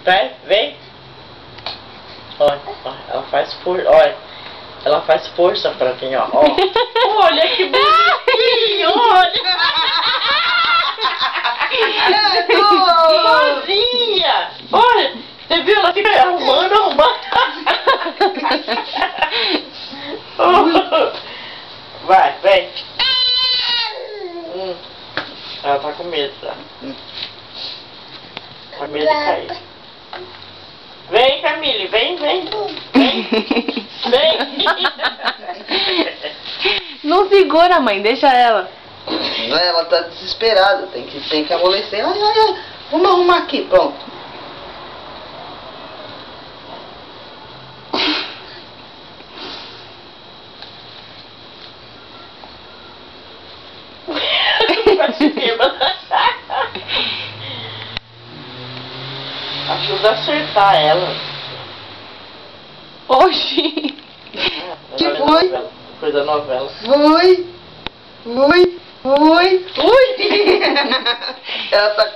Vai, vem. Olha, ela faz força, olha. Ela faz força pra mim, ó. Olha que bonitinho, olha. Sozinha. Olha, você viu? Ela fica arrumando. Vai, vem. Ela tá com medo, tá? Tá com medo de cair. Vem, Camille, vem. Vem. Não segura, mãe, deixa ela. Ela tá desesperada, tem que amolecer. Ai. Vamos arrumar aqui, pronto. Ajuda a acertar ela. Oxi. Que foi? Coisa da novela. Ui. Ela tá